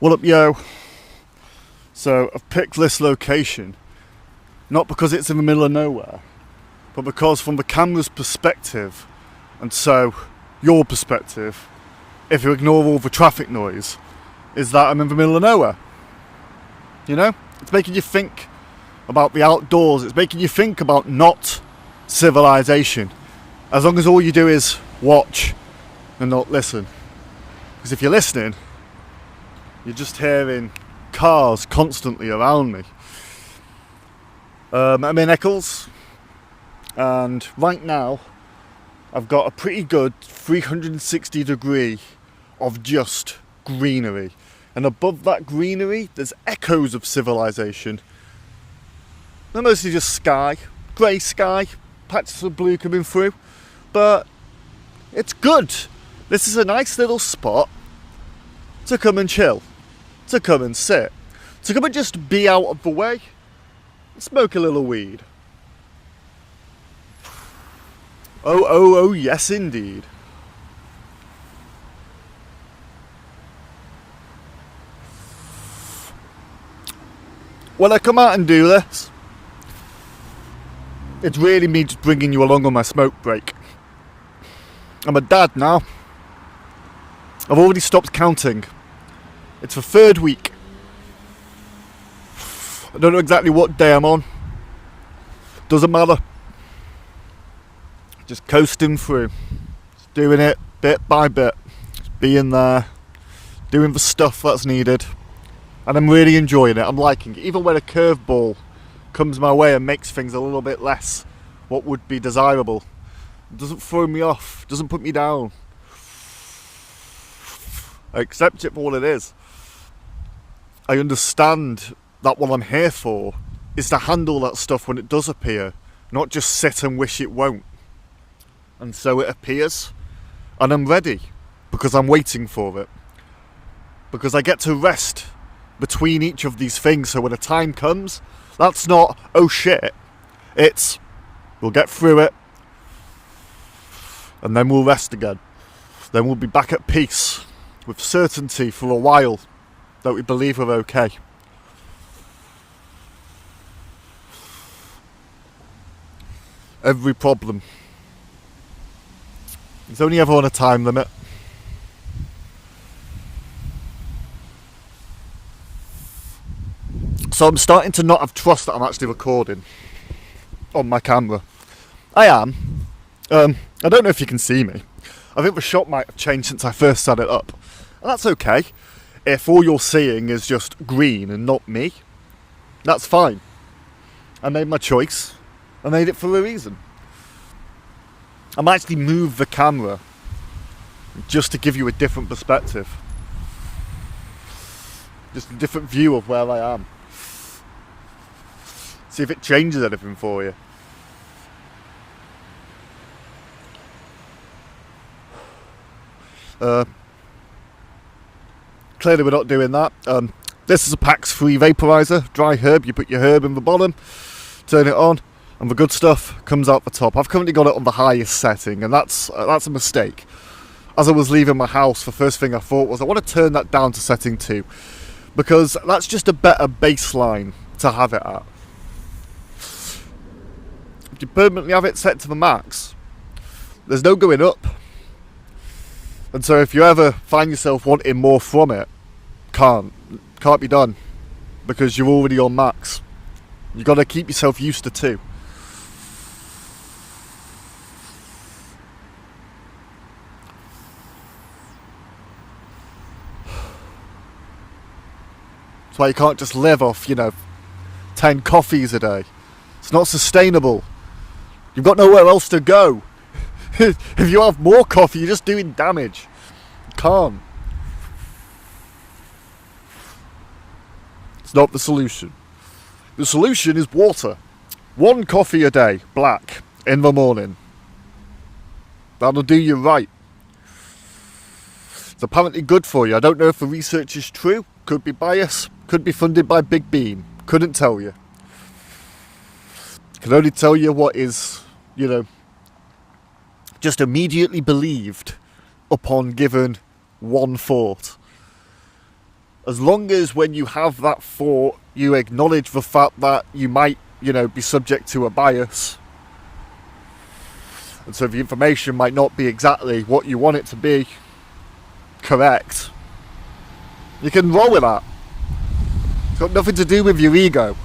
What up, yo? So I've picked this location not because it's in the middle of nowhere, but because from the camera's perspective, and so your perspective, if you ignore all the traffic noise, is that I'm in the middle of nowhere. You know? It's making you think about the outdoors. It's making you think about not civilization. As long as all you do is watch and not listen. Because if you're listening, you're just hearing cars constantly around me. I'm in Eccles, and right now I've got a pretty good 360 degree of just greenery. And above that greenery, there's echoes of civilization. They're mostly just sky, grey sky, patches of blue coming through. But it's good. This is a nice little spot to come and chill, to come and sit, to come and just be out of the way and smoke a little weed. Oh, yes indeed. When I come out and do this, it's really me just bringing you along on my smoke break. I'm a dad now. I've already stopped counting. It's the third week. I don't know exactly what day I'm on. Doesn't matter. Just coasting through. Just doing it bit by bit. Just being there. Doing the stuff that's needed. And I'm really enjoying it. I'm liking it. Even when a curveball comes my way and makes things a little bit less what would be desirable. It doesn't throw me off. Doesn't put me down. I accept it for what it is. I understand that what I'm here for is to handle that stuff when it does appear, not just sit and wish it won't. And so it appears, and I'm ready, because I'm waiting for it. Because I get to rest between each of these things, so when a time comes, that's not, oh shit, it's, we'll get through it, and then we'll rest again. Then we'll be back at peace, with certainty for a while, that we believe we're okay. Every problem is only ever on a time limit. So I'm starting to not have trust that I'm actually recording on my camera. I am. I don't know if you can see me. I think the shot might have changed since I first set it up. And that's okay. If all you're seeing is just green and not me, that's fine. I made my choice. I made it for a reason. I might actually move the camera just to give you a different perspective. Just a different view of where I am. See if it changes anything for you. Clearly we're not doing that. This is a PAX 3 vaporizer, dry herb. You put your herb in the bottom, turn it on, and the good stuff comes out the top. I've currently got it on the highest setting, and that's a mistake. As I was leaving my house, the first thing I thought was I want to turn that down to setting 2, because that's just a better baseline to have it at. If you permanently have it set to the max, there's no going up. And so if you ever find yourself wanting more from it, can't be done, because you're already on max. You've got to keep yourself used to 2. That's why you can't just live off, 10 coffees a day. It's not sustainable. You've got nowhere else to go. If you have more coffee, you're just doing damage. You can't. It's not the solution. The solution is water. 1 coffee a day, black, in the morning. That'll do you right. It's apparently good for you. I don't know if the research is true. Could be biased. Could be funded by Big Bean. Couldn't tell you. Can only tell you what is, just immediately believed upon given one thought. As long as when you have that thought, you acknowledge the fact that you might, be subject to a bias. And so the information might not be exactly what you want it to be correct. You can roll with that. It's got nothing to do with your ego.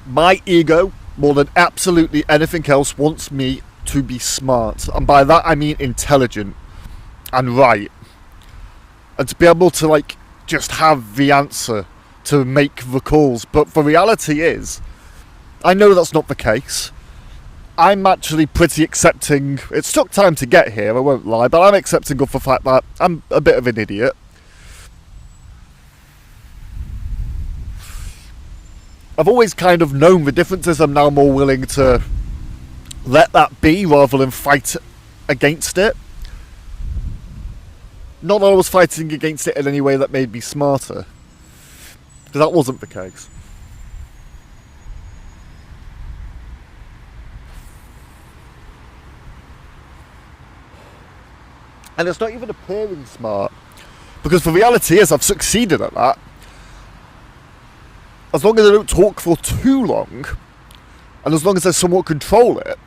My ego, more than absolutely anything else, wants me to be smart. And by that I mean intelligent and right. And to be able to just have the answer to make the calls. But the reality is, I know that's not the case. I'm actually pretty accepting. It's took time to get here, I won't lie, but I'm accepting of the fact that I'm a bit of an idiot. I've always kind of known the differences. I'm now more willing to let that be rather than fight against it. Not that I was fighting against it in any way that made me smarter, because that wasn't the case. And it's not even appearing smart, because the reality is I've succeeded at that. As long as I don't talk for too long, and as long as I somewhat control it,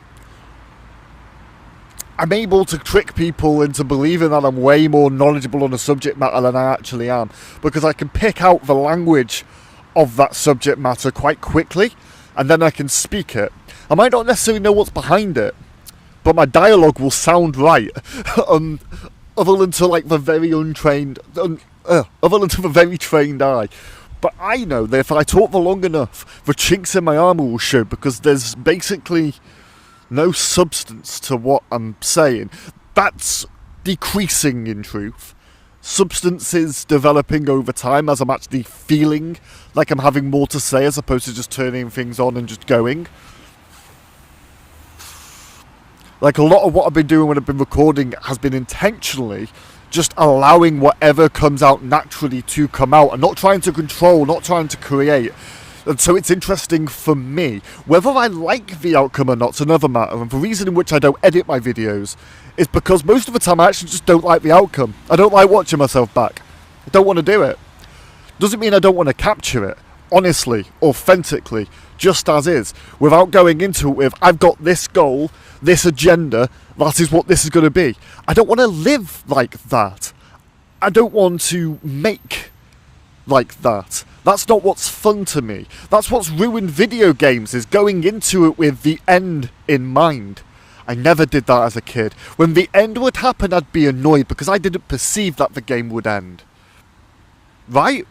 I'm able to trick people into believing that I'm way more knowledgeable on a subject matter than I actually am, because I can pick out the language of that subject matter quite quickly, and then I can speak it. I might not necessarily know what's behind it, but my dialogue will sound right, other than to the very untrained, other than to the very trained eye. But I know that if I talk for long enough, the chinks in my armour will show, because there's basically no substance to what I'm saying. That's decreasing in truth. Substance is developing over time as I'm actually feeling like I'm having more to say, as opposed to just turning things on and just going. A lot of what I've been doing when I've been recording has been intentionally just allowing whatever comes out naturally to come out, and not trying to control, not trying to create. And so it's interesting for me. Whether I like the outcome or not's another matter, and the reason in which I don't edit my videos is because most of the time I actually just don't like the outcome. I don't like watching myself back. I don't want to do it. Doesn't mean I don't want to capture it, honestly, authentically, just as is, without going into it with, I've got this goal, this agenda, that is what this is going to be. I don't want to live like that. I don't want to make like that. That's not what's fun to me. That's what's ruined video games, is going into it with the end in mind. I never did that as a kid. When the end would happen, I'd be annoyed because I didn't perceive that the game would end. Right?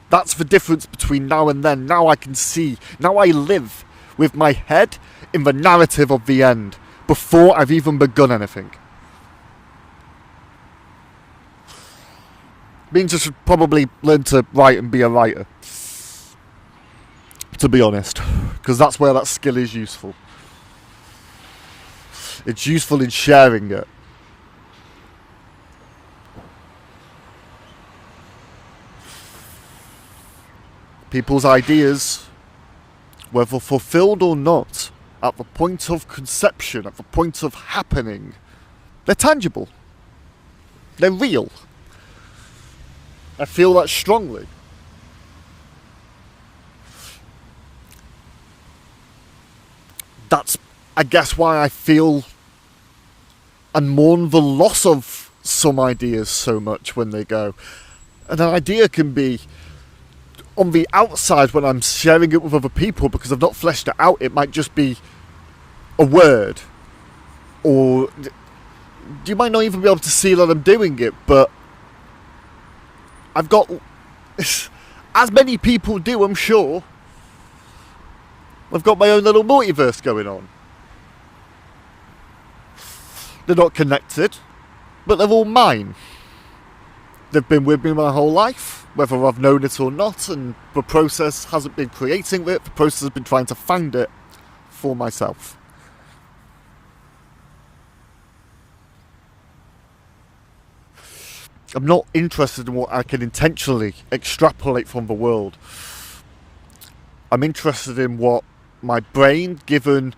That's the difference between now and then. Now I can see. Now I live with my head in the narrative of the end before I've even begun anything. Means I should probably learn to write and be a writer, to be honest, because that's where that skill is useful. It's useful in sharing it. People's ideas, whether fulfilled or not, at the point of conception, at the point of happening, they're tangible. They're real. I feel that strongly. That's, I guess, why I feel and mourn the loss of some ideas so much when they go. And an idea can be, on the outside when I'm sharing it with other people, because I've not fleshed it out, it might just be a word. Or you might not even be able to see that I'm doing it, but I've got, as many people do, I'm sure, I've got my own little multiverse going on. They're not connected, but they're all mine. They've been with me my whole life, whether I've known it or not, and the process hasn't been creating it, the process has been trying to find it for myself. I'm not interested in what I can intentionally extrapolate from the world. I'm interested in what my brain, given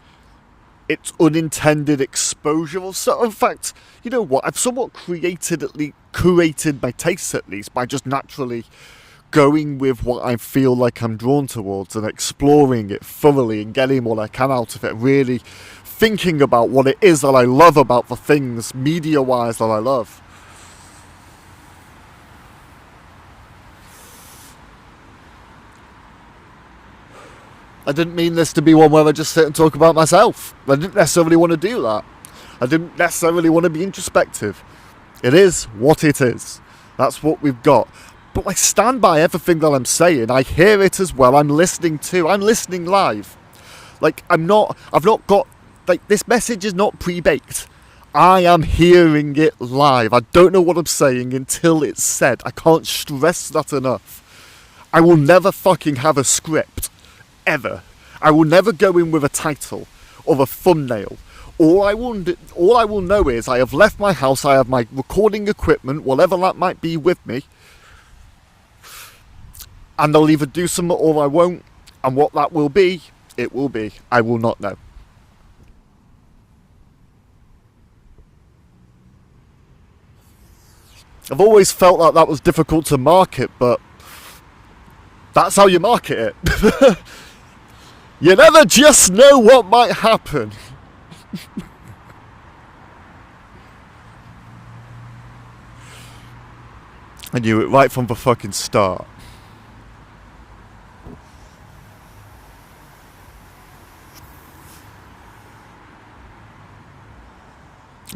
its unintended exposure of so. In fact, you know what? I've somewhat curated my tastes, at least, by just naturally going with what I feel like I'm drawn towards and exploring it thoroughly and getting what I can out of it, really thinking about what it is that I love about the things media-wise that I love. I didn't mean this to be one where I just sit and talk about myself. I didn't necessarily want to do that. I didn't necessarily want to be introspective. It is what it is. That's what we've got. But I stand by everything that I'm saying. I hear it as well. I'm listening live. Like, I've not got, like, this message is not pre-baked. I am hearing it live. I don't know what I'm saying until it's said. I can't stress that enough. I will never fucking have a script. Ever. I will never go in with a title or a thumbnail. All I will know is I have left my house, I have my recording equipment, whatever that might be, with me, and I'll either do something or I won't, and what that will be, it will be. I will not know. I've always felt like that was difficult to market, but that's how you market it. You never just know what might happen. I knew it right from the fucking start.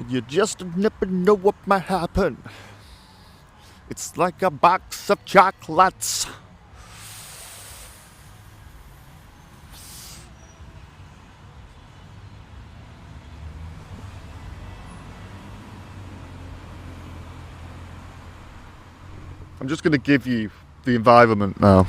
You just never know what might happen. It's like a box of chocolates. I'm just going to give you the environment now.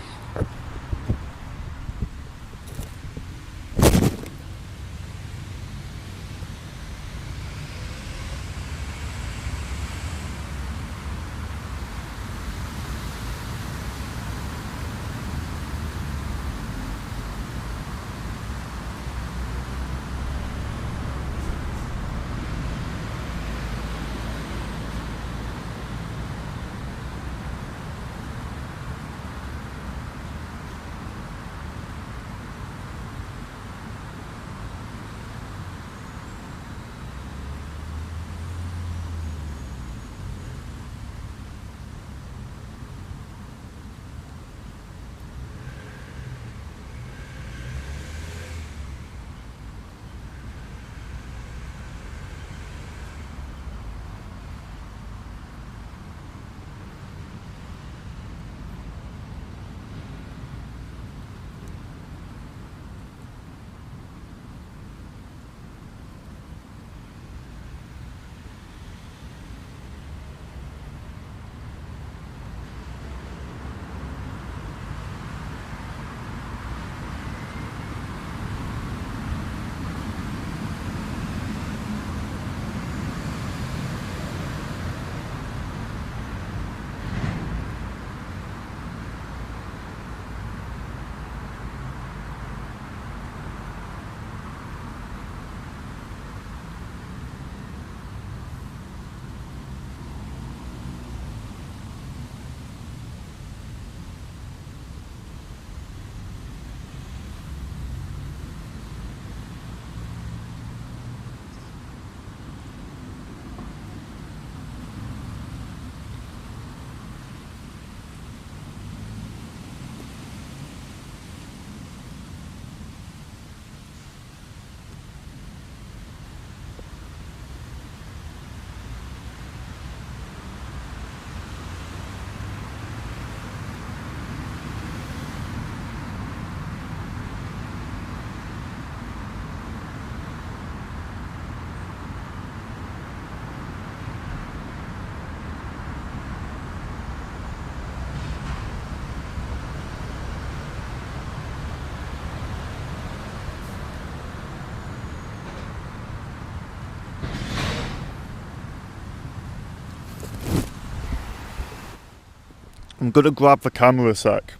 I'm going to grab the camera a sec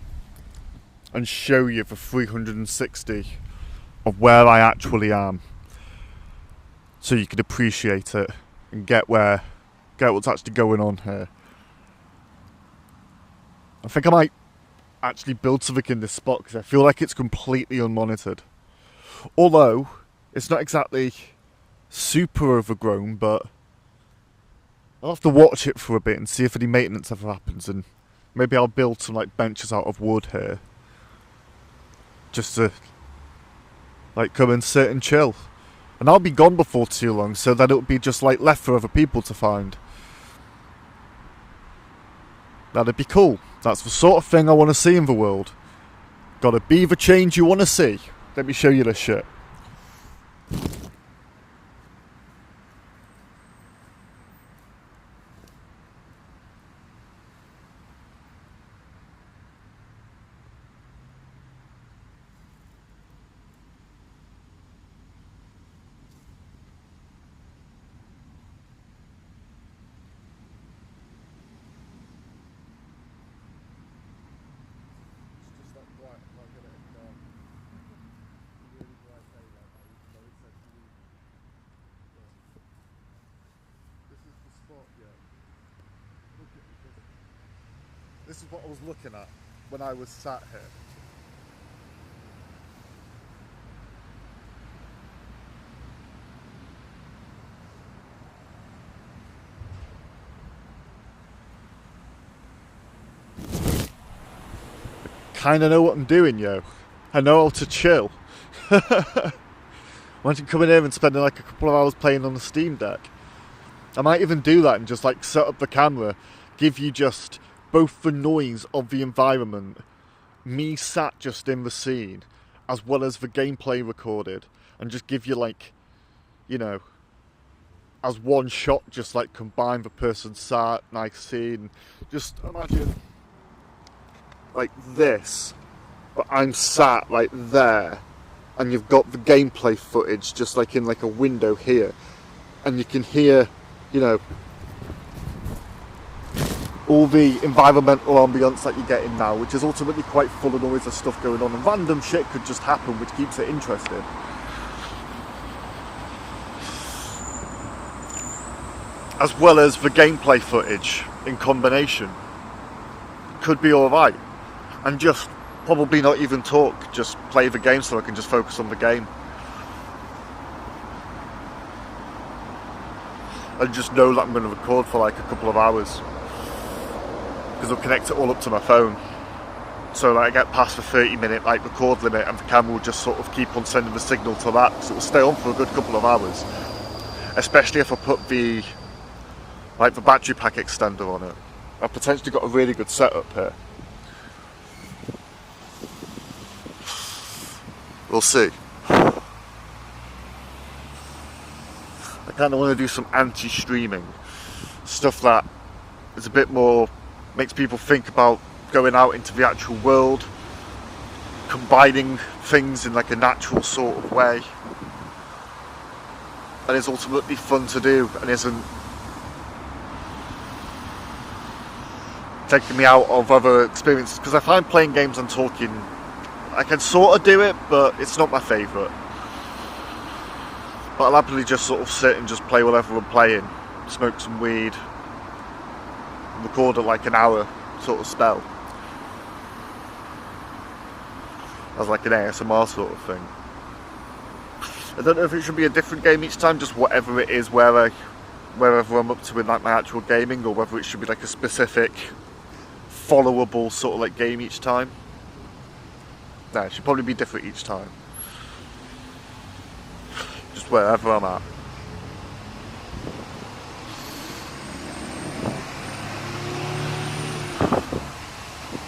and show you the 360 of where I actually am. so you can appreciate it and get what's actually going on here. I think I might actually build something in this spot because I feel like it's completely unmonitored. Although it's not exactly super overgrown, but I'll have to watch it for a bit and see if any maintenance ever happens, and maybe I'll build some like benches out of wood here just to like come and sit and chill. And I'll be gone before too long, so that it'll be just like left for other people to find. That'd be cool. That's the sort of thing I want to see in the world. Gotta be the change you want to see. Let me show you this shit. This is what I was looking at when I was sat here. Kinda know what I'm doing, yo. I know how to chill. Imagine coming here and spending like a couple of hours playing on the Steam Deck. I might even do that and just like set up the camera, give you just both the noise of the environment, me sat just in the scene, as well as the gameplay recorded, and just give you like, you know, as one shot, just like combine the person sat, nice scene. Just imagine like this, but I'm sat like there, and you've got the gameplay footage just like in like a window here, and you can hear, you know, all the environmental ambience that you're getting now, which is ultimately quite full of noise of stuff going on, and random shit could just happen, which keeps it interesting. As well as the gameplay footage in combination could be alright, and just probably not even talk, just play the game so I can just focus on the game. And just know that I'm going to record for like a couple of hours, because I'll connect it all up to my phone, so that I get past the 30-minute like record limit, and the camera will just sort of keep on sending the signal to that, so it'll stay on for a good couple of hours. Especially if I put the battery pack extender on it. I've potentially got a really good setup here. We'll see. I kind of want to do some anti-streaming stuff that is a bit more, makes people think about going out into the actual world, combining things in like a natural sort of way, and is ultimately fun to do and isn't taking me out of other experiences. Because I find playing games and talking, I can sort of do it, but it's not my favourite. But I'll happily just sort of sit and just play whatever I'm playing, smoke some weed, record at like an hour sort of spell, as like an ASMR sort of thing. I don't know if it should be a different game each time, just whatever it is, wherever I'm up to in like my actual gaming, or whether it should be like a specific followable sort of like game each time. No, it should probably be different each time. Just wherever I'm at.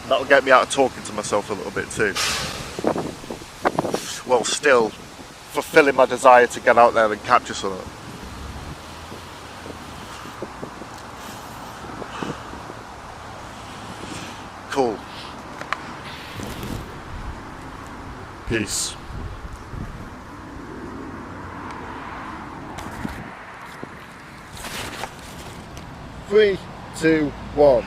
That'll get me out of talking to myself a little bit too. While still fulfilling my desire to get out there and capture something. Cool. Peace. 3, 2, 1.